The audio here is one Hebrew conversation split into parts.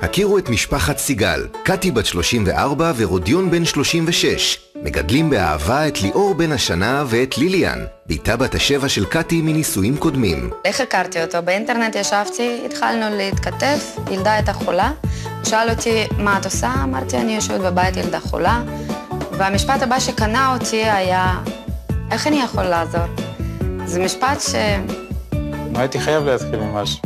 הכירו את משפחת סיגל, קטי בת 34 ורודיון בן 36. מגדלים באהבה את ליאור בן השנה ואת ליליאן, ביתה בת השבע של קטי מנישואים קודמים. איך הכרתי אותו? באינטרנט ישבתי, התחלנו להתכתב, ילדה הייתה חולה. הוא שאל אותי, מה את עושה? אמרתי, אני יושבת בבית, ילדה חולה. והמשפט הבא שקנה אותי היה, איך אני יכול לעזור? זה משפט הייתי חייב להתחיל ממש.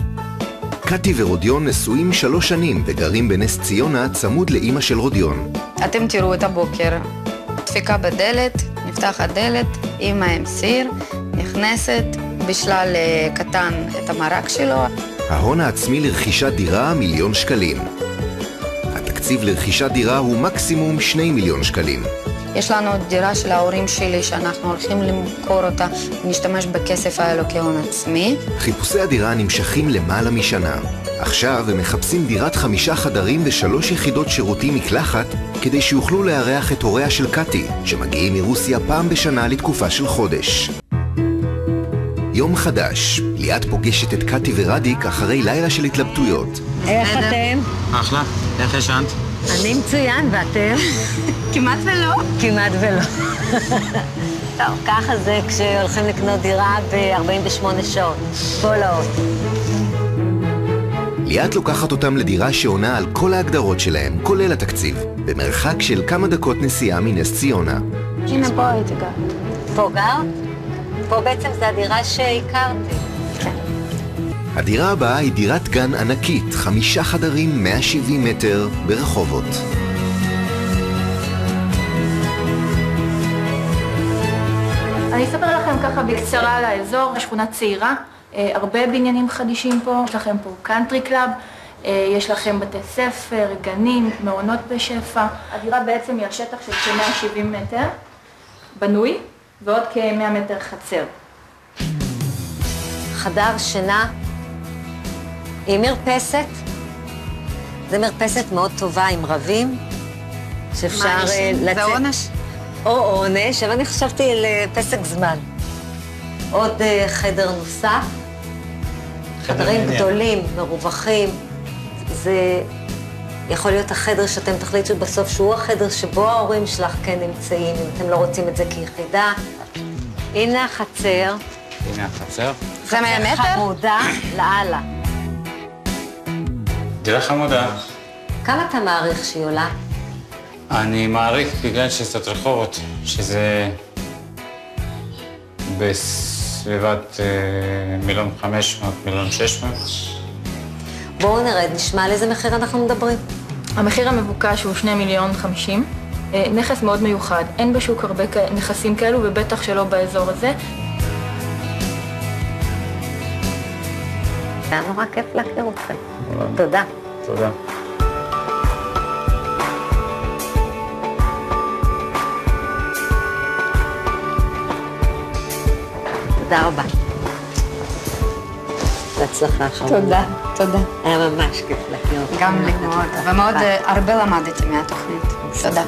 קטי ורודיון נשואים 3 שנים וגרים בנס ציונה צמוד לאמא של רודיון. אתם תראו את הבוקר, דפיקה בדלת, נפתחת דלת, אמא עם סיר, נכנסת, בשלל קטן את המרק שלו. ההון העצמי לרכישת דירה 1,000,000 שקלים. התקציב לרכישת דירה הוא מקסימום 2 מיליון שקלים. יש לנו דירה של ההורים שלי שאנחנו הולכים למכור אותה, נשתמש בכסף האלו כהון עצמי. חיפושי הדירה נמשכים למעלה משנה. עכשיו הם מחפשים דירת 5 חדרים ו3 יחידות שירותים מקלחת, כדי שיוכלו לארח את הוריה של קטי, שמגיעים מרוסיה פעם בשנה לתקופה של חודש. יום חדש, ליאת פוגשת את קטי ורדיק אחרי לילה של התלבטויות. איך אתם? אחלה, איך ישנת? אני מצוין, ואתם? כמעט ולא. כמעט ולא. טוב, ככה זה כשהולכים לקנות דירה ב-48 שעות. כל האות. ליאת לוקחת אותם לדירה שעונה על כל ההגדרות שלהם, כולל התקציב, במרחק של כמה דקות נסיעה מנס ציונה. הנה פה הייתי גר. פה גר? פה בעצם זה הדירה שהכרתי. כן. הדירה הבאה היא דירת גן ענקית, 5 חדרים, 170 מטר, ברחובות. אני אספר לכם ככה בקצרה על האזור, שכונה צעירה, הרבה בניינים חדישים פה, יש לכם פה קאנטרי קלאב, יש לכם בתי ספר, גנים, מעונות בשפע. הדירה בעצם היא על שטח של כ-170 מטר, בנוי, ועוד כ-100 מטר חצר. חדר שינה עם מרפסת. זו מרפסת מאוד טובה עם רבים, שאפשר לצאת... זה עונש? או עונש, אבל אני חשבתי לפסק זמן. עוד חדר נוסף, חדרים גדולים, מרווחים. זה יכול להיות החדר שאתם תחליטו בסוף שהוא החדר שבו ההורים שלך כן נמצאים, אם אתם לא רוצים את זה כיחידה. הנה החצר. הנה החצר. זה 100 מטר? חמודה לאללה. דירה חמודה. כמה אתה מעריך שהיא עולה? אני מעריך בגלל שזאת רחובות, שזה בסביבת 1,500,000, 1,600,000. בואו נרד, נשמע על איזה מחיר אנחנו מדברים. המחיר המבוקש הוא 2,050,000. נכס מאוד מיוחד, אין בשוק הרבה נכסים כאלו, ובטח שלא באזור הזה. היה נורא כיף להכיר אתכם. תודה. תודה. תודה רבה. בהצלחה עכשיו. תודה, תודה. היה ממש כיף להכיר אתכם. גם לי מאוד, ומאוד הרבה למדתי מהתוכנית. תודה.